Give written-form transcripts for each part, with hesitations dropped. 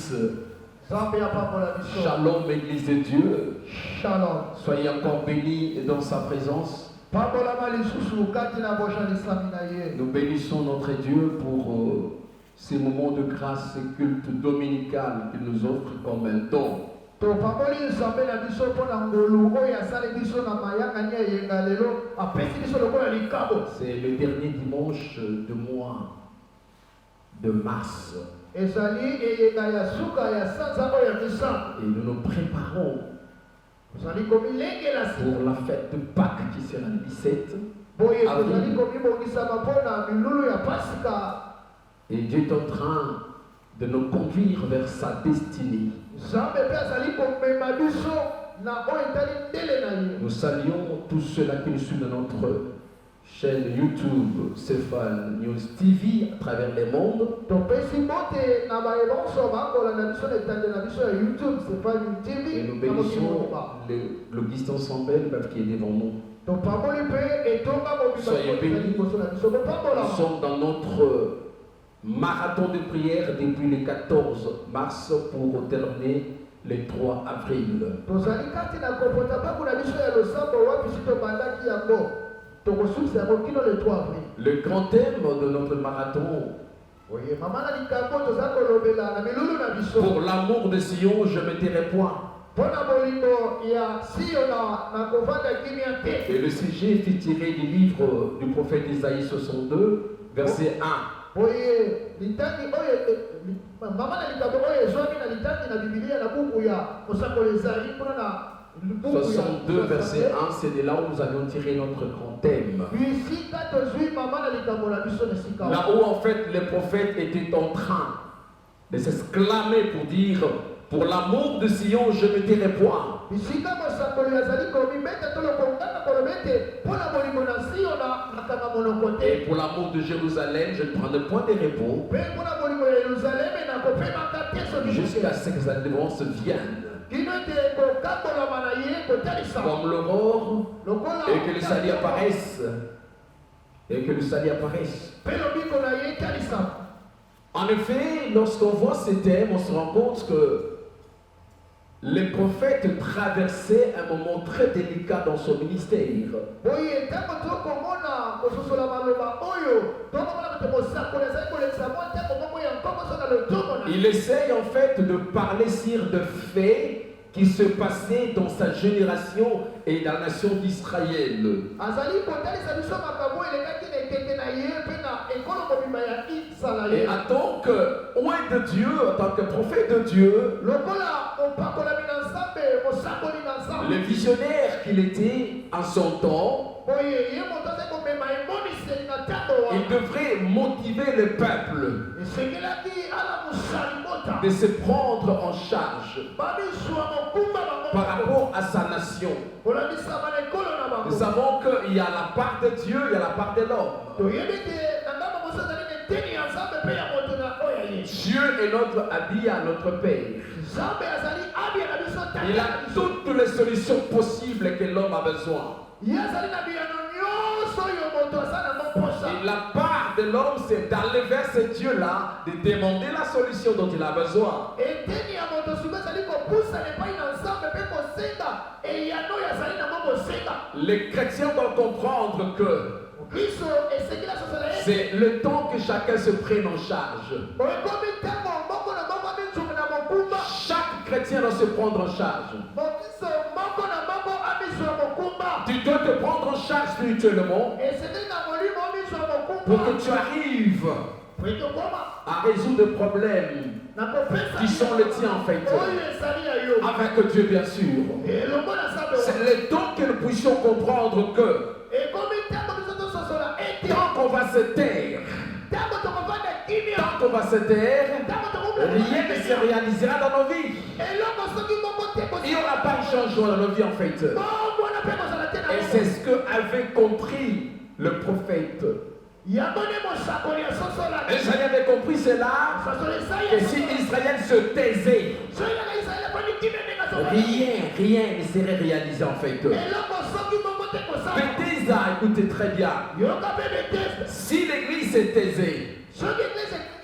bénisse. Shalom, Église de Dieu. Shalom. Soyez encore bénis dans sa présence. Nous bénissons notre Dieu pour ces moments de grâce et culte dominical qu'il nous offre comme un don. C'est le dernier dimanche du mois de mars. Et nous nous préparons pour la fête de Pâques qui sera le 17 avril. Et Dieu est en train de nous conduire vers sa destinée. Nous saluons tous ceux-là qui nous suivent dans notre chaîne YouTube, Cephal News TV, à travers le monde. Et nous bénissons l'Auguste Ensemble qui est devant nous. Soyez bénis. Nous sommes dans notre marathon de prière depuis le 14 mars pour terminer le 3 avril. Le grand thème de notre marathon: pour l'amour de Sion, je ne me tairai point. Et le sujet est tiré du livre du prophète Isaïe 62, verset 1. 62 verset 1, c'est de là où nous avions tiré notre grand thème. Là où en fait le prophète était en train de s'exclamer pour dire: pour l'amour de Sion, je ne me tairai point. Et pour l'amour de Jérusalem, je ne prendrai point de repos jusqu'à ce que sa délivrance vienne. Comme l'aurore, et que le salut apparaisse. Et que le salut apparaisse. En effet, lorsqu'on voit ces thèmes, on se rend compte que le prophète traversait un moment très délicat dans son ministère. Il essaye en fait de parler sur de faits qui se passaient dans sa génération et dans la nation d'Israël. Et en tant que oint de Dieu, en tant que prophète de Dieu, le visionnaire qu'il était en son temps, il devrait motiver le peuple de se prendre en charge par rapport à sa nation. Nous savons qu'il y a la part de Dieu, il y a la part de l'homme. Dieu est notre habit à notre Père. Il a toutes les solutions possibles que l'homme a besoin. Et la part de l'homme, c'est d'aller vers ce Dieu-là, de demander la solution dont il a besoin. Les chrétiens doivent comprendre que c'est le temps que chacun se prenne en charge. Chaque chrétien doit se prendre en charge. Tu dois te prendre en charge spirituellement pour que tu arrives à résoudre des problèmes qui sont les tiens en fait, avec Dieu bien sûr. C'est le temps que nous puissions comprendre que tant qu'on va se taire, rien ne se réalisera dans nos vies. Il n'y aura pas de changement dans nos vies en fait. Et c'est ce que avait compris le prophète. Israël avait compris cela, que si Israël se taisait, rien ne serait réalisé en fait. Bethesda, écoutez très bien. Si l'église se taisait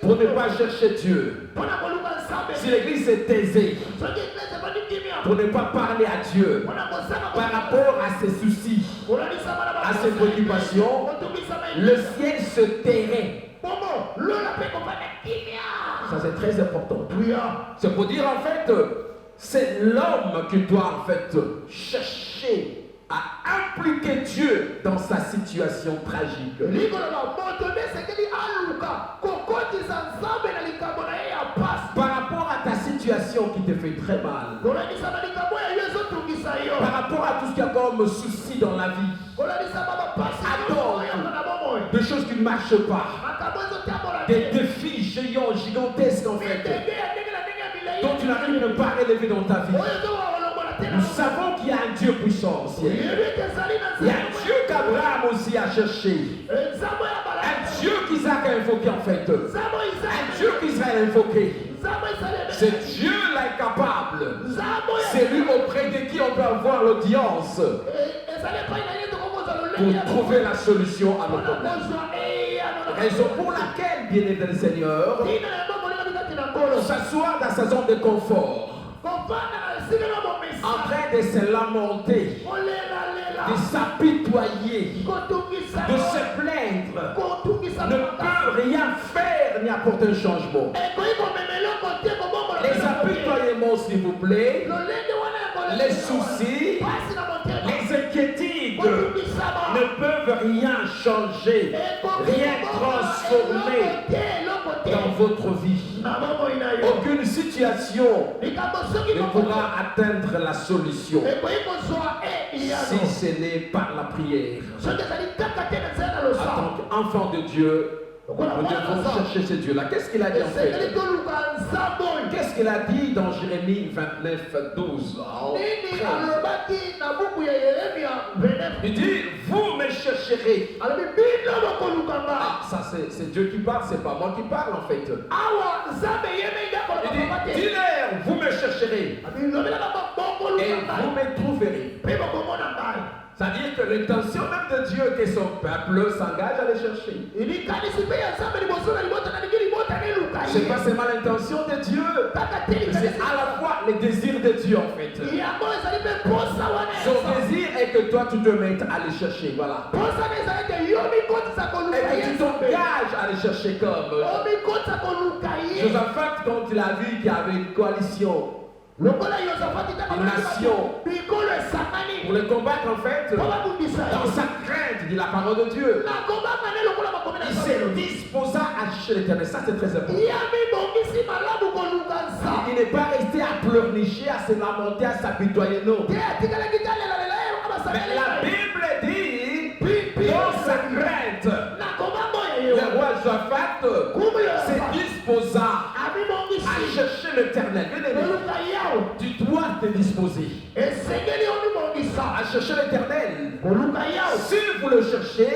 pour ne pas chercher Dieu, Si l'église est aisée pour ne pas parler à Dieu par rapport à ses soucis, à ses préoccupations, le ciel se tairait. Ça c'est très important. C'est pour dire en fait, c'est l'homme qui doit en fait chercher à impliquer Dieu dans sa situation tragique. Par rapport à ta situation qui te fait très mal, par rapport à tout ce qu'il y a comme souci dans la vie, des choses qui ne marchent pas, des défis géants, gigantesques en fait, dont tu n'arrives pas à relever dans ta vie. Nous savons qu'il y a un Dieu puissant au ciel. Il y a un Dieu qu'Abraham aussi a cherché. Un Dieu qu'Isaac a invoqué en fait. Un Dieu qu'Israël a invoqué. Ce Dieu-là est capable. C'est lui auprès de qui on peut avoir l'audience pour trouver la solution à nos problèmes. Raison pour laquelle, bien-aimé le Seigneur, s'asseoir dans sa zone de confort, en train de se lamenter, de s'apitoyer, de se plaindre, ne peut rien faire ni apporter un changement. Les apitoiements, s'il vous plaît, les soucis, les inquiétudes ne peuvent rien changer, rien transformer dans votre vie. Aucune situation ne pourra atteindre la solution si ce n'est par la prière. En tant qu'enfant de Dieu, nous devons chercher ce Dieu-là. Qu'est-ce qu'il a dit en fait? Qu'est-ce qu'il a dit dans Jérémie 29, 12? Il dit, vous me chercherez. Ah, ça c'est Dieu qui parle, c'est pas moi qui parle en fait. Il dit, dis-leur, vous me chercherez. Et vous me trouverez. C'est-à-dire que l'intention même de Dieu que son peuple s'engage à les chercher. C'est pas seulement l'intention de Dieu, c'est à la fois le désir de Dieu en fait. Son désir est que toi tu te mettes à les chercher, voilà. Et que tu t'engages à les chercher comme Josaphat, quand il a vu qu'il y avait une coalition, une nation, pour le combattre en fait, dans sa crainte, dit la parole de Dieu, il se disposa à chercher l'Éternel. Ça c'est très important. Il n'est pas resté à pleurnicher, à se lamenter, à s'apitoyer, non. Mais la Bible dit, dans sa crainte, le roi Josaphat se disposa à chercher l'Éternel. Tu dois te disposer à chercher l'Éternel. Si vous le cherchez,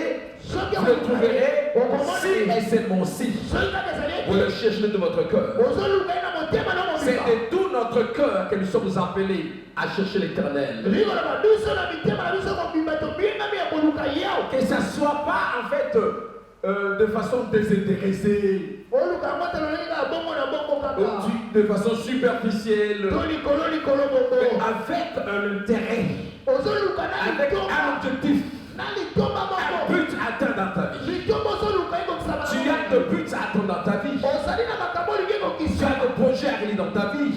vous le trouverez. Si et seulement si vous le cherchez de votre cœur. C'est de tout notre cœur que nous sommes appelés à chercher l'Éternel. Que ça ne soit pas en fait de façon désintéressée, de façon superficielle, mais avec un intérêt, avec un objectif, un but à atteindre dans ta vie. Tu as de buts à atteindre dans ta vie. Tu as de projets à réaliser dans ta vie.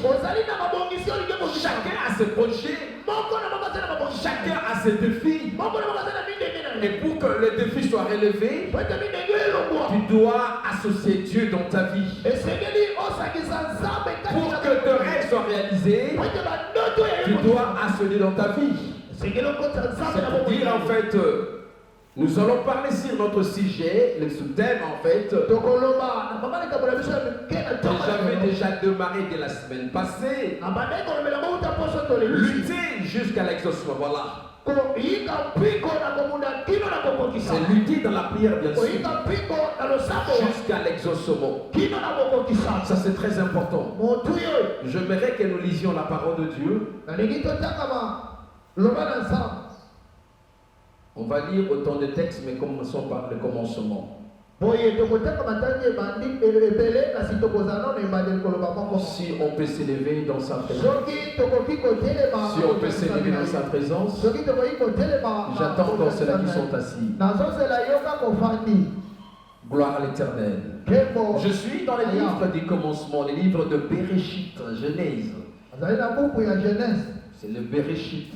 Chacun a ses projets. Chacun a ses défis. Et pour que les défis soient relevés, tu dois associer Dieu dans ta vie. Pour que tes rêves soient réalisés, tu dois associer dans ta vie. C'est pour dire en fait, nous allons parler sur notre sujet, le sous-thème en fait. J'avais déjà démarré dès la semaine passée. Lutter jusqu'à l'exaucement, voilà. C'est lutter dans la prière bien sûr. Jusqu'à l'exaucement. Ça c'est très important. J'aimerais que nous lisions la parole de Dieu. On va lire autant de textes, mais commençons par le commencement. Si on peut s'élever dans sa présence, si on peut s'élever dans sa présence, j'attends encore ceux-là qui sont assis. Gloire à l'Éternel. Je suis dans les livres du commencement, les livres de Bereshit, Genèse. C'est le Bereshit.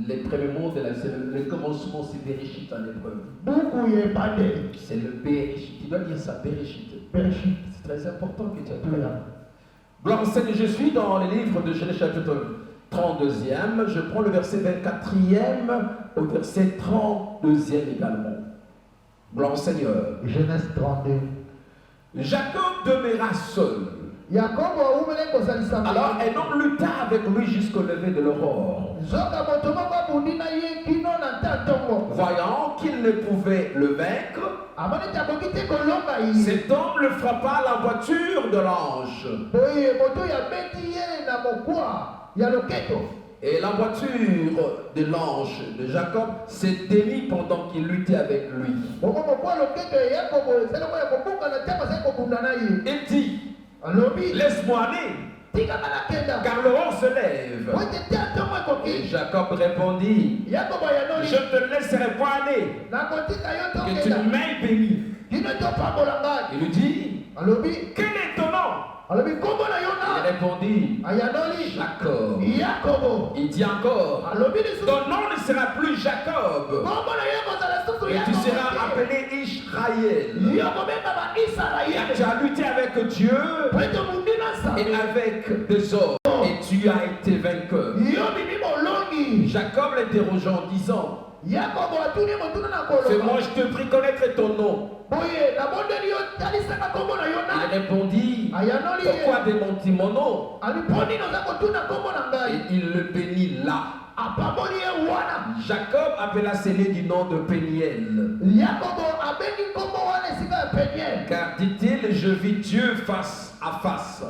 Les premiers mots de le commencement, c'est Bereshit en hébreu. C'est le Bereshit. Tu dois dire ça, Bereshit. C'est très important que tu appelles là. Gloire au Seigneur, je suis dans les livres de Genèse chapitre 32e. Je prends le verset 24e au verset 32e également. Gloire au Seigneur. Genèse 32. Jacob demeura seul. Alors un homme lutta avec lui jusqu'au lever de l'aurore. Voyant qu'il ne pouvait le vaincre, cet homme le frappa à la voiture de l'ange. Et la voiture de l'ange de Jacob s'est démise pendant qu'il luttait avec lui. Il dit, laisse-moi aller, car l'aurore se lève. Et Jacob répondit, je ne te laisserai pas aller, que tu m'aies béni. Il lui dit, quel est ton nom? Il répondit, Jacob. Il dit encore, ton nom ne sera plus Jacob, et tu seras appelé Israël. Et tu as lutté avec Dieu et avec des hommes, et tu as été vainqueur. Jacob l'interrogeant en disant, fais-moi, je te prie, connaître ton nom. Il répondit, pourquoi démentir mon nom? Et il le bénit là. Jacob appela ses nés du nom de Péniel. Car dit-il, je vis Dieu face à face.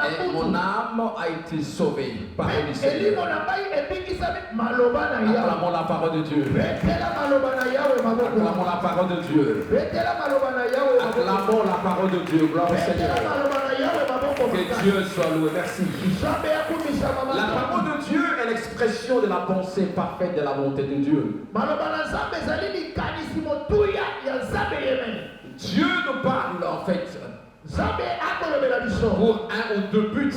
Et mon âme a été sauvée par le Seigneur. Acclamons la parole de Dieu. Acclamons la parole de Dieu. Acclamons la parole de Dieu. Gloire au Seigneur. Que Dieu soit loué. Merci. La parole de Dieu est l'expression de la pensée parfaite de la volonté de Dieu. Dieu nous parle en fait pour un ou deux buts.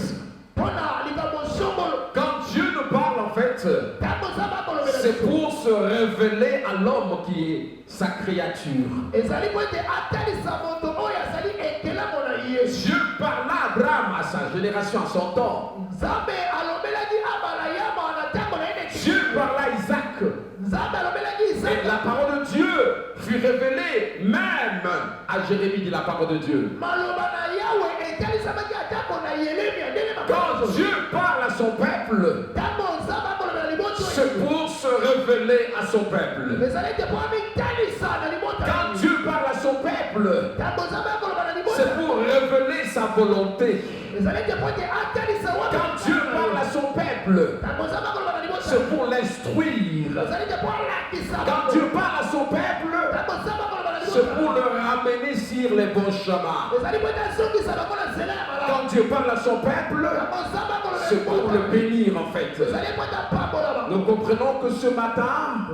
Quand Dieu nous parle en fait, c'est pour se révéler à l'homme qui est sa créature. Dieu parla à Abraham, à sa génération, à son temps. Dieu parla à Isaac. Et la parole de Dieu fut révélée même à Jérémie de la parole de Dieu. Quand Dieu parle à son peuple, c'est pour se révéler à son peuple. Quand Dieu parle à son peuple, c'est pour révéler sa volonté. Quand Dieu parle à son peuple, c'est pour l'instruire. Quand Dieu parle à son peuple, c'est pour le ramener sur les bons chemins. Quand Dieu parle à son peuple, c'est pour le bénir en fait. Nous comprenons que ce matin,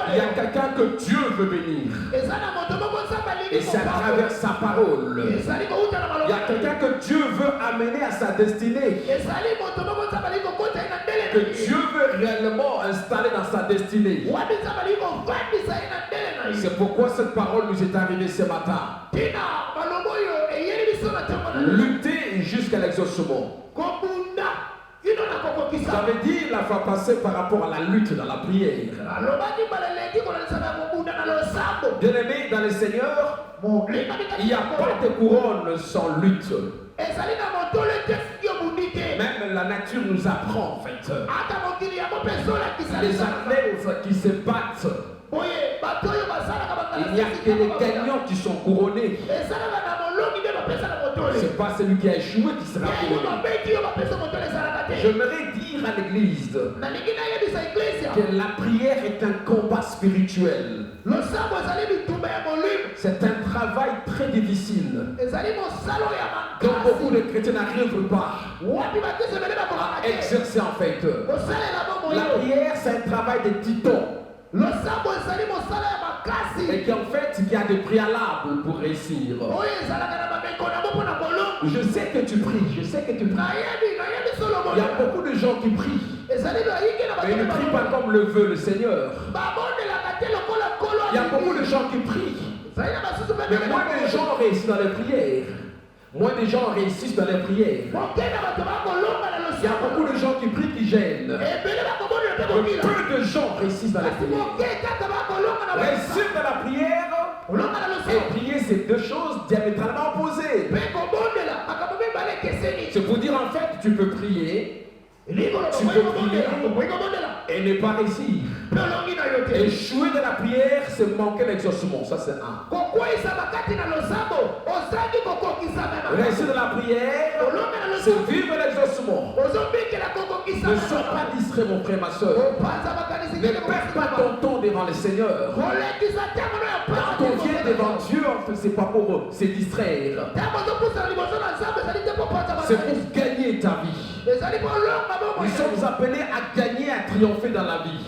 il y a quelqu'un que Dieu veut bénir. Et c'est à travers sa parole. Il y a quelqu'un que Dieu veut amener à sa destinée. Que Dieu veut réellement installer dans sa destinée. C'est pourquoi cette parole nous est arrivée ce matin. Lutter jusqu'à l'exaucement. Ça veut dire la fois passée par rapport à la lutte dans la prière. Bien-aimé dans le Seigneur, il n'y a pas de couronne sans lutte. Même la nature nous apprend en fait. Les athlètes qui se battent, il n'y a que les gagnants qui sont couronnés. C'est pas celui qui a échoué qui sera couronné. J'aimerais dire dire à l'église que la prière est un combat spirituel. C'est un travail très difficile. Donc beaucoup de chrétiens n'arrivent pas à exercer en fait. La prière, c'est un travail de titan. Et qu'en fait, il y a des préalables pour réussir. Je sais que tu pries, je sais que tu pries. Il y a beaucoup de gens qui prient, mais ils ne prient pas comme le veut le Seigneur. Il y a beaucoup de gens qui prient, mais moins de gens réussissent dans les prières. Moins de gens réussissent dans les prières. Il y a beaucoup de gens qui prient qui gênent. Mais peu de gens réussissent dans les prières. Réussir dans la prière et prier, c'est deux choses diamétralement opposées. C'est pour dire en fait, tu peux prier. Tu peux prier et ne pas réussir. Échouer dans la prière, c'est manquer l'exaucement. Ça, c'est un. Réussir dans la prière, c'est vivre l'exaucement. Ne sois pas distrait, mon frère, ma soeur. Ne perds pas ton temps devant le Seigneur. Quand on vient devant Dieu, en fait, c'est pas pour se distraire. C'est pour gagner ta vie. Nous sommes appelés à gagner, à triompher dans la vie.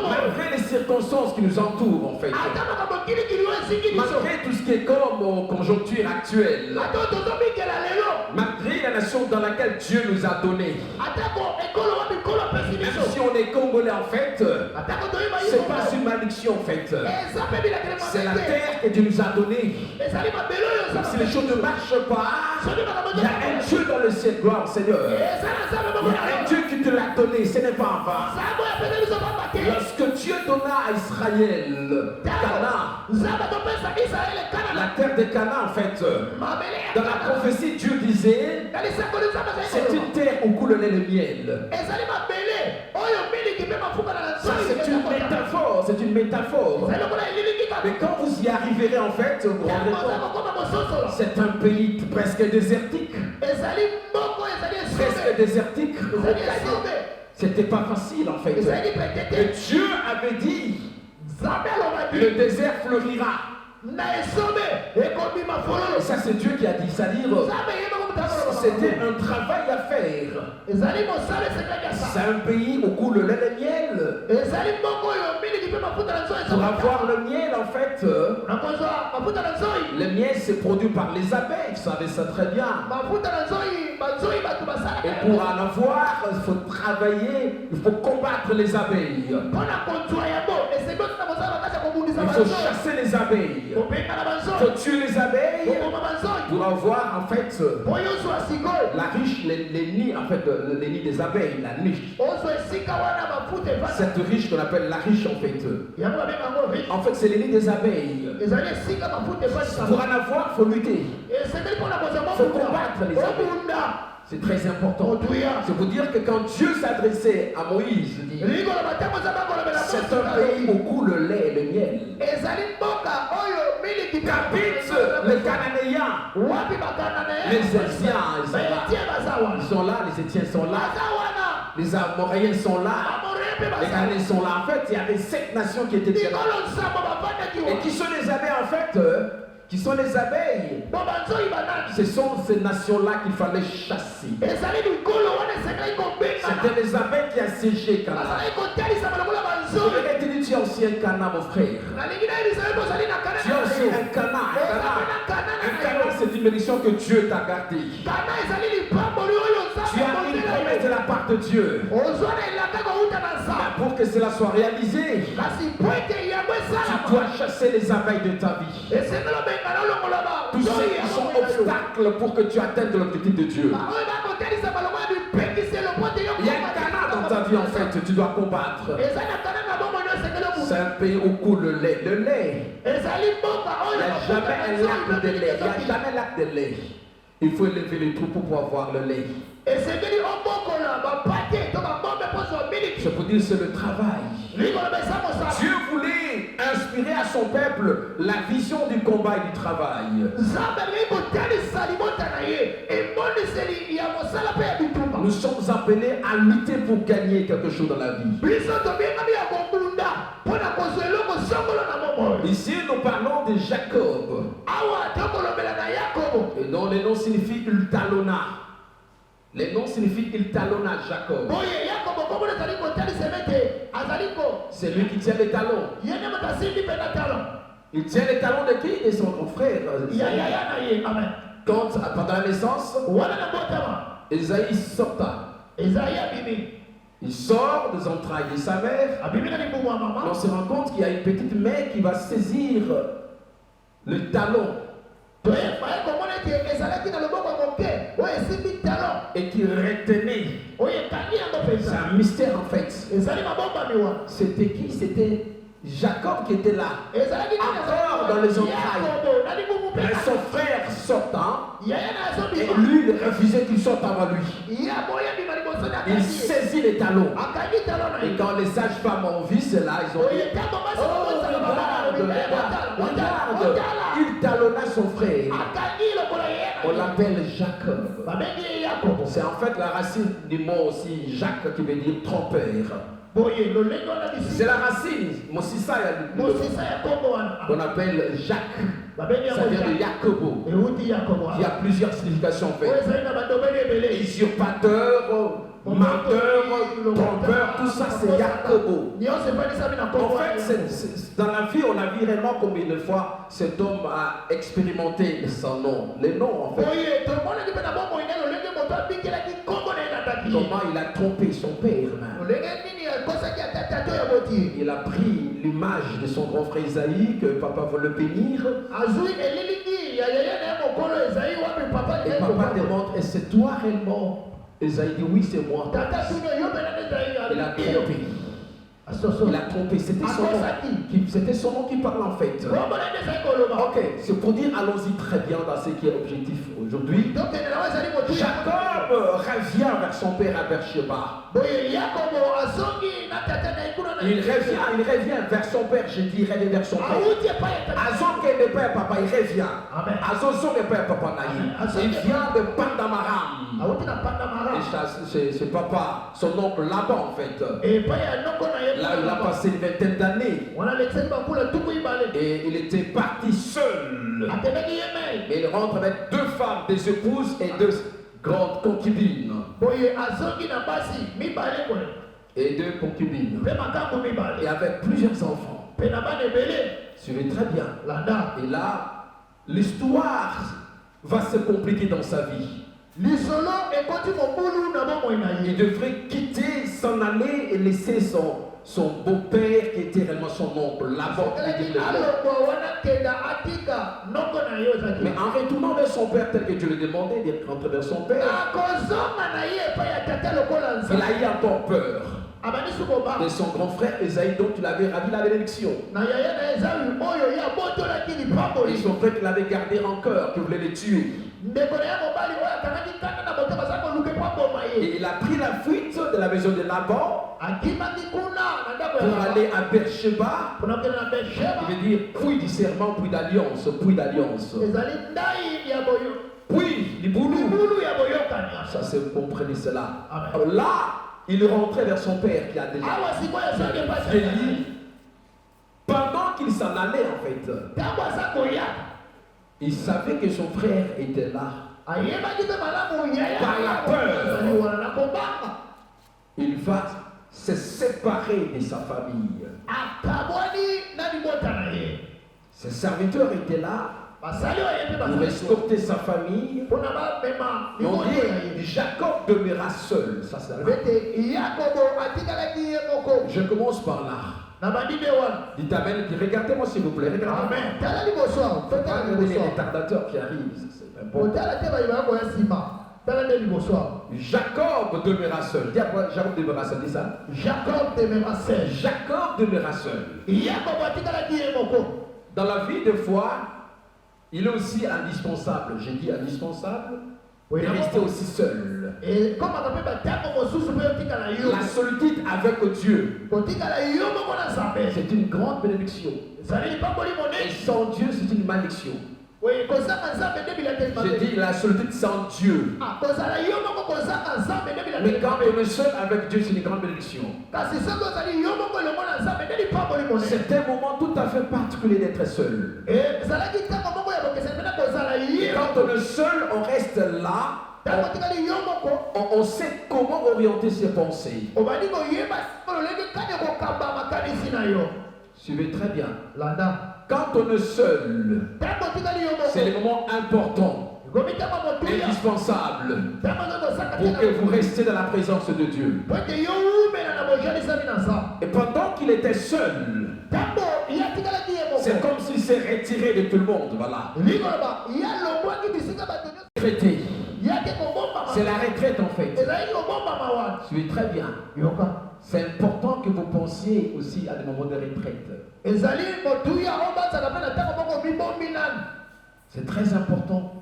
Malgré les circonstances qui nous entourent, en fait. Malgré tout ce qui est comme conjoncture actuelle. Malgré la nation dans laquelle Dieu nous a donné. Même si on est congolais, en fait, c'est pas une malédiction, en fait. C'est la terre que Dieu nous a donnée. Si les choses ne marchent pas, il y a un Dieu dans le ciel, gloire au Seigneur. Il y a un Dieu qui te l'a donné, ce n'est pas en vain. Lorsque Dieu donna à Israël Canaan, la terre de Canaan, en fait, dans la prophétie, Dieu disait, c'est une terre où coule le lait et le miel. Ça, c'est une métaphore, c'est une métaphore. Mais quand vous y arriverez, en fait, vous vous rendrez compte, c'est un pays presque désertique. Presque désertique. C'était pas facile, en fait. Et Dieu avait dit, le désert fleurira. Et ça, c'est Dieu qui a dit, c'est-à-dire, c'était un travail à faire. C'est un pays où coule le lait et le miel. Pour avoir le miel, en fait, le miel c'est produit par les abeilles, vous savez ça très bien. Et pour en avoir, il faut travailler, il faut combattre les abeilles. Il faut chasser les abeilles. Il faut tuer les abeilles pour avoir en fait la riche, les nids, en fait, les nids des abeilles, la niche. Cette riche qu'on appelle la riche en fait. En fait, c'est les nids des abeilles. Pour en avoir, il faut lutter. Il faut combattre les abeilles. C'est très important. C'est pour dire que quand Dieu s'adressait à Moïse, il dit, c'est un pays où coule le lait et le miel. Qu'habitent les Cananéens, les Éziens, ils sont là, les Étiens sont là, les Amoréens sont là, les Cananéens sont là. En fait, il y avait 7 nations qui étaient là. Et qui sont les abeilles en fait qui sont les abeilles. Ce sont ces nations-là qu'il fallait chasser. C'était les abeilles qui assiégeaient Canaan. Je vais te dire, tu as aussi un Canaan, mon frère. Tu as aussi un Canaan. Un Canaan, c'est une bénédiction que Dieu t'a gardée. Tu as une promesse de la part de Dieu. Mais pour que cela soit réalisé, tu dois chasser les abeilles de ta vie. Tous ceux qui sont obstacles pour que tu atteignes l'objectif de Dieu. Il y a un Canaan dans ta vie en fait, tu dois combattre. C'est un pays où coule le lait. Le lait. Il n'y a jamais un lac de lait. Il n'y a jamais un lac de lait. Il faut élever les troupeaux pour avoir le lait. C'est pour dire c'est le travail. Dieu voulait inspirer à son peuple la vision du combat et du travail. nous sommes appelés à lutter pour gagner quelque chose dans la vie. Ici, nous parlons de Jacob. Et dont les noms signifient il talonna. Les noms signifient il talonna Jacob. C'est lui qui tient les talons. Il tient les talons de qui? De son frère. Quand, pendant la naissance, Esaïe sorta. Il sort des entrailles de sa mère. On se rend compte qu'il y a une petite main qui va saisir le talon. Et qui retenait. C'est un mystère en fait. C'était qui? C'était Jacob qui était là. Encore dans les entrailles. Mais son frère sortant, et lui il refusait qu'il sorte avant lui. Il saisit les talons. Et quand les sages-femmes ont vu cela, ils ont dit: oh, regarde, il talonna son frère. On l'appelle Jacob. C'est en fait la racine du mot aussi Jacques qui veut dire trompeur. C'est la racine, qu'on appelle Jacques. Ça vient de Jacobo. Il y a plusieurs significations en fait. Usurpateur, menteur, trompeur, tout ça c'est Jacobo. En fait, dans la vie, on a vu réellement combien de fois cet homme a expérimenté son nom. Les noms en fait. Comment il a trompé son père même. Il a pris l'image de son grand frère Isaïe que papa veut le bénir. Et papa demande: est-ce que c'est toi réellement? Isaïe dit: oui, c'est moi. Il a trompé. Il a trompé, c'était son nom qui parle en fait. Ok, c'est pour dire, allons-y très bien dans ce qui est objectif aujourd'hui. Jacob revient vers son père à Beersheba. Il revient vers son père, je dirais vers son père. Azon qui est de père papa, il revient. Azon son de père papa naï. Il vient de Pandamaram. C'est papa, son oncle Laban en fait. Là, il a passé une vingtaine d'années. Et il était parti seul. Mais il rentre avec 2 femmes, des épouses et 2 grandes concubines. Et 2 concubines. Et avec plusieurs enfants. Suivez très bien. Et là, l'histoire va se compliquer dans sa vie. Il devrait quitter, s'en aller et laisser son beau-père qui était réellement son oncle, Laban. Mais en retournant vers son père tel que Dieu le demandait, d'être rentré vers son père, il a eu encore peur de son grand frère Esaïe, dont il avait ravi la bénédiction. Et son frère qu'il avait gardé en cœur, qui voulait le tuer. Et il a pris la fuite de la maison de Laban pour aller à Beersheba. Il veut dire puits du serment, puits d'alliance, puits d'alliance. Puits du boulot. Ça, c'est vous comprenez cela. Alors là, il rentrait vers son père qui a déjà vieilli. Pendant qu'il s'en allait en fait, il savait que son frère était là. Par la peur, il va se séparer de sa famille. Ses serviteurs étaient là pour escorter sa famille. Et on dit Jacob demeura seul. Ça, c'est la... Je commence par là. Dites amen. Regardez-moi s'il vous plaît. Regardez-moi. Regardez les retardateurs qui arrivent. C'est important. Jacob demeura seul. Dis à quoi Jacob demeura seul, dis ça. Jacob demeura seul. Jacob demeura seul. Dans la vie de foi, il est aussi indispensable. J'ai dit indispensable. De rester aussi seul. La solitude avec Dieu, c'est une grande bénédiction. Et sans Dieu, c'est une malédiction. J'ai dit la solitude sans Dieu. Mais quand on est seul avec Dieu, c'est une grande bénédiction. C'est un moment tout à fait particulier d'être seul. Et quand on est seul, on reste là. On sait comment orienter ses pensées. Suivez très bien. Quand on est seul, c'est les moments importants, indispensables, pour que vous restiez dans la présence de Dieu. Et pendant qu'il était seul, c'est comme s'il s'est retiré de tout le monde. Voilà. Retraité. C'est la retraite en fait. Suivez très bien. C'est important que vous pensiez aussi à des moments de retraite. C'est très important.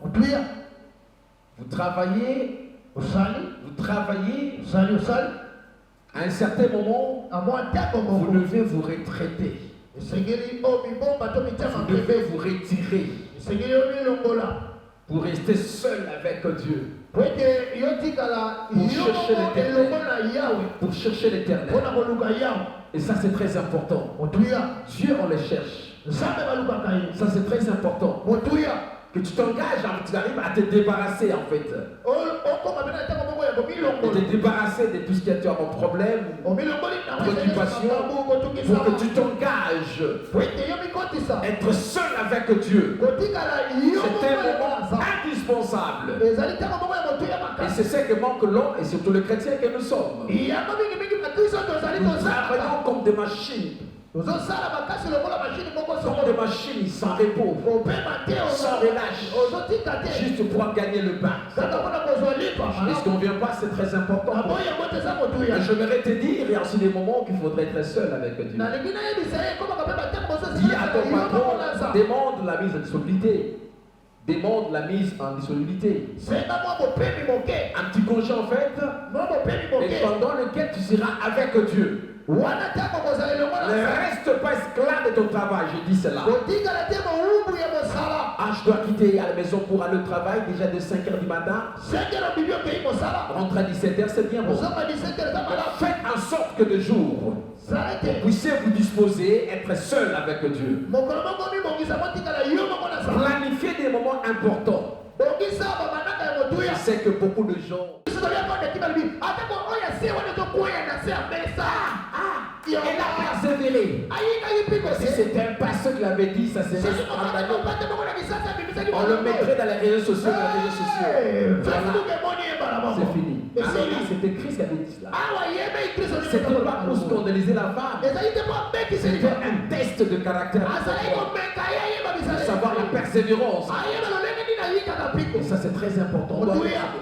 Vous travaillez, à un certain moment, vous devez vous retraiter. Vous devez vous retirer pour rester seul avec Dieu. Pour chercher l'éternel. Et ça c'est très important. Dieu on le cherche. Ça c'est très important. Que tu t'engages, tu arrives à te débarrasser en fait. De te débarrasser de tout ce qui est un problème, préoccupation, pour que tu t'engages. Être seul avec Dieu. C'est un moment indispensable. Et c'est ce que manque l'homme et surtout le chrétien que nous sommes. Nous travaillons comme des machines. Comme des machines sans repos, sans relâche, juste pour gagner le pain. Et ce qu'on ne vient pas, c'est très important. J'aimerais te dire, il y a aussi des moments qu'il faudrait être seul avec Dieu. Dis à ton patron, demande la mise en disponibilité. Demande la mise en disponibilité. Un petit congé en fait, et pendant lequel tu seras avec Dieu. Ne reste pas esclave de ton travail, je dis cela. Ah, je dois quitter à la maison pour aller au travail déjà de 5h du matin. Rentre à 17h, c'est bien bon. Faites en sorte que de jour, vous puissiez vous disposer, être seul avec Dieu. Planifiez des moments importants. Je sais que beaucoup de gens. Elle a persévéré. Si c'était un pasteur qui l'avait dit, ça serait scandaleux. On le mettrait dans les réseaux sociaux. Voilà. C'est fini. Alors là, c'était Christ qui avait dit cela. C'était pas pour scandaliser la femme. C'était un test de caractère. Pour savoir la persévérance. Et ça c'est très important.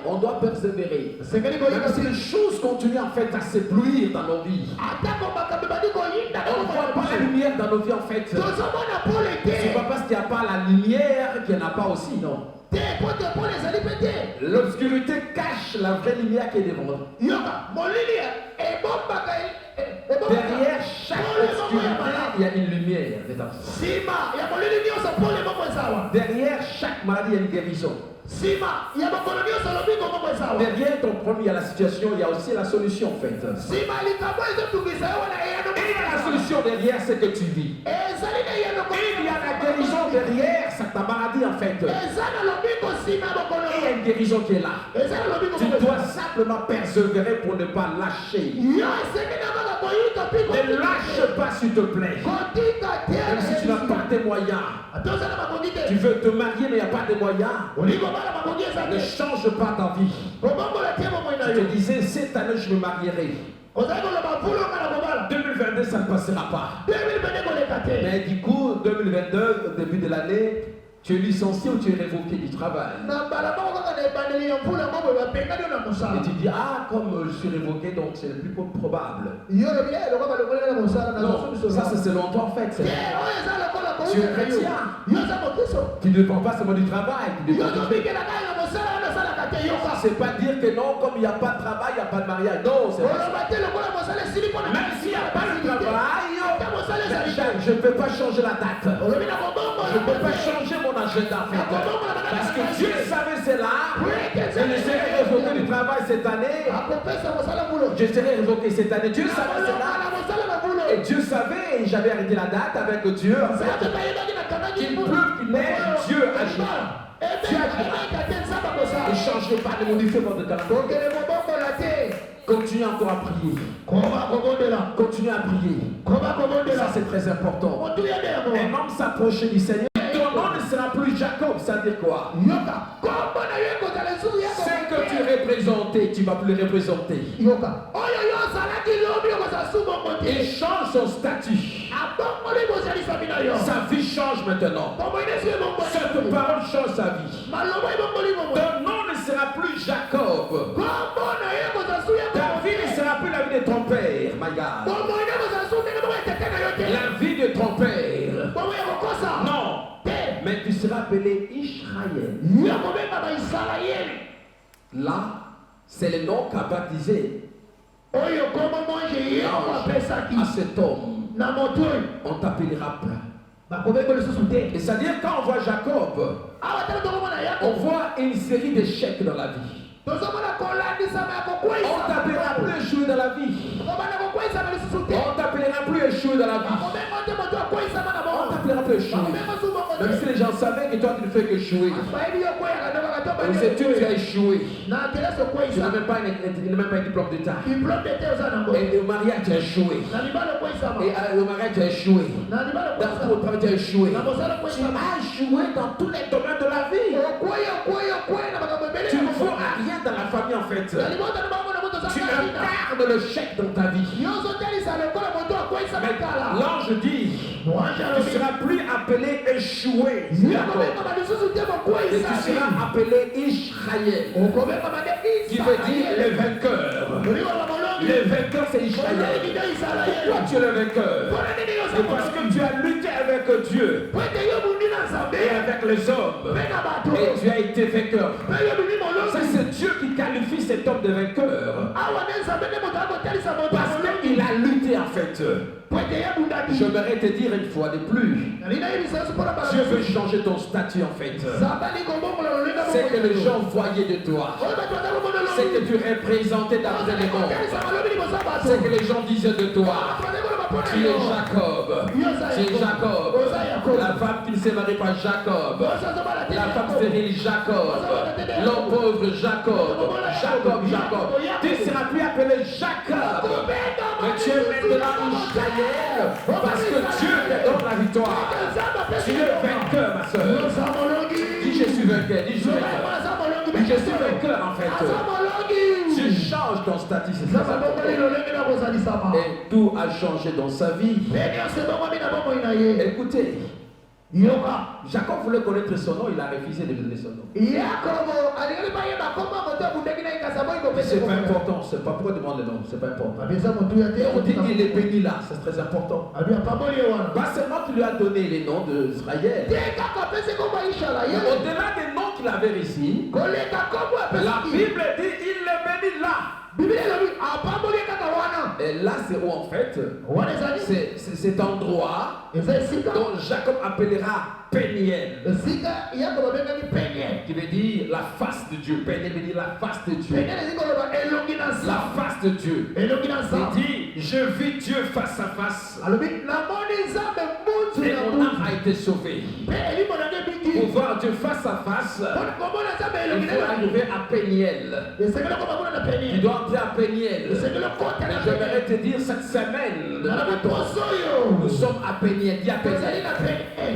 On doit persévérer. Même si les choses continuent en fait à s'éblouir dans nos vies. On ne voit pas la lumière dans nos vies en fait. C'est pas parce qu'il n'y a pas la lumière qu'il n'y en a pas aussi, non. L'obscurité cache la vraie lumière qui est devant nous. Derrière chaque obscurité, il y a une lumière. Derrière chaque maladie, il y a une guérison. Derrière ton problème, il y a la situation, il y a aussi la solution en fait. Et la solution derrière, c'est que tu vis. Et il y a la guérison derrière, c'est ta maladie en fait. Et il y a une guérison qui est là. Tu dois simplement persévérer pour ne pas lâcher. Ne lâche pas s'il te plaît. Même si tu n'as pas de moyens. Tu veux te marier mais il n'y a pas de moyens. Ne change pas ta vie. Je te disais, cette année je me marierai. 2022 ça ne passera pas. Mais du coup, 2022, au début de l'année, tu es licencié ou tu es révoqué du travail. Et tu dis, ah, comme je suis révoqué, donc c'est le plus probable. Non, ça c'est selon toi en fait. Tu es chrétien. Tu ne dépends pas seulement du travail. C'est pas dire que non, comme il n'y a pas de travail, il n'y a pas de mariage. Non, c'est pas ça. Même s'il n'y a pas de travail, je ne peux pas changer la date. Je ne peux pas changer mon agenda. Parce que Dieu savait cela. Je serai révoqué du travail cette année. Je serai révoqué cette année. Dieu savait cela. Et Dieu savait, et j'avais arrêté la date avec Dieu. En fait, qu'il pleuve, qu'il neige, Dieu agira. Dieu agira. Ne changez pas, ne modifiez pas de calendrier. Continuez encore à prier. Continuez à prier. Ça c'est très important. Un homme s'approchait du Seigneur. Ton nom ne sera plus Jacob. Ça veut dire quoi? Ce que tu représentais, tu ne vas plus le représenter. Il change son statut. Sa vie change maintenant. Cette parole change sa vie. Ton nom ne sera plus Jacob. Ta vie ne sera plus la vie de ton père, my God. La vie de ton père. Non. Mais tu seras appelé Israël. Là, c'est le nom qu'a baptisé à cet homme. On t'appellera plein. Et c'est-à-dire quand on voit Jacob, on voit une série d'échecs dans la vie. On t'appellera plus échoué dans la vie. On t'appellera plus échoué dans la vie. On t'appellera plus échoué. Même si les gens savaient que toi tu ne fais qu'échouer. Mais c'est tu as échoué. Tu n'as même pas un diplôme d'État. Et au mariage tu as échoué. Et au mariage tu as échoué. Dans le travail tu as échoué. Tu as échoué dans tous les domaines de la vie. Tu ne fais rien dans la famille en fait. Tu incarnes le chèque dans ta vie. Mais l'ange dit, tu ne seras plus appelé échoué. Et tu seras appelé Israël. Qui veut dire le vainqueur. Le vainqueur c'est Israël. Pourquoi tu es le vainqueur? C'est parce que tu as lutté avec Dieu et avec les hommes. Et tu as été vainqueur. Ça c'est Dieu qui qualifie cet homme de vainqueur. Parce qu'il a lutté en fait. J'aimerais te dire une fois de plus. Dieu veut changer ton statut en fait. C'est que les gens voyaient de toi. C'est que tu représentais dans les mondes. C'est que les gens disaient de toi. Tu es Jacob. Tu es Jacob. La femme qui ne se marie pas Jacob. La femme stérile Jacob. L'homme pauvre Jacob. Jacob. Tu ne seras plus appelé Jacob. Mais tu es maintenant Israël. Parce que Dieu te donne la victoire. Tu es vainqueur, ma soeur. Dis je suis vainqueur. Dis je suis vainqueur. Dis je suis vainqueur en fait. Tu changes ton statut. C'est ça. Et tout a changé dans sa vie. Écoutez. Jacob voulait connaître son nom, il a refusé de donner son nom. C'est pas important, c'est pas pour demander le nom, c'est pas important. On dit qu'il est béni là, c'est très important. Pas seulement qu'il lui a donné les noms d'Israël. Au-delà des noms qu'il avait ici, la Bible dit il est béni là. Et là c'est où en fait c'est cet endroit dont Jacob appellera Péniel, qui veut dire la face de Dieu. Péniel veut dire la face de Dieu. La face de Dieu. Il dit je vis Dieu face à face. Et mon âme a été sauvée. Pour voir Dieu face à face, il faut arriver à Péniel. Tu dois entrer à Péniel. Mais je vais te dire cette semaine, nous sommes à Péniel.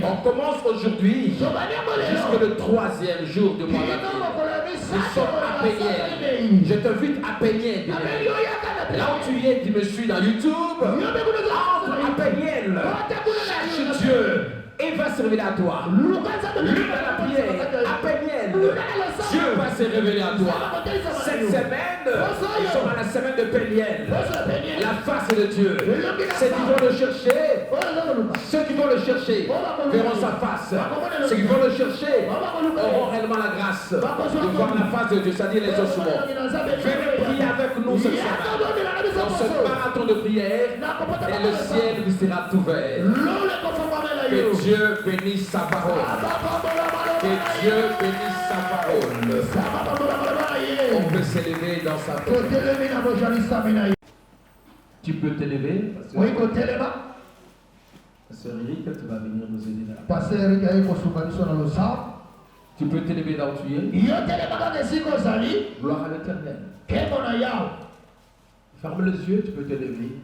On commence aujourd'hui jusqu'au le 3e jour du mois d'avril. Nous sommes à Péniel. Je t'invite à Péniel. Là où tu es, tu me suis dans YouTube. Entre à Péniel. Cherche Dieu. Et va se révéler à toi. Lune à la prière, à Péniel. Dieu va se révéler à toi. Cette semaine, nous sommes à la semaine de Péniel. La face de Dieu. Ceux qui vont le chercher, verront sa face. Ceux qui vont le chercher auront réellement la grâce de voir la face de Dieu, c'est-à-dire les ossements. Venez prier avec nous ce soir. Dans ce marathon de prière, et le ciel vous sera ouvert. Que Dieu bénisse sa parole. Que Dieu bénisse sa parole. On peut s'élever dans sa parole. Tu peux t'élever. Oui, côté Pasteur Eric, tu vas venir nous aider là. Pasteur Eric, tu peux t'élever là où tu es. Gloire à l'Éternel. Ferme les yeux, tu peux t'élever.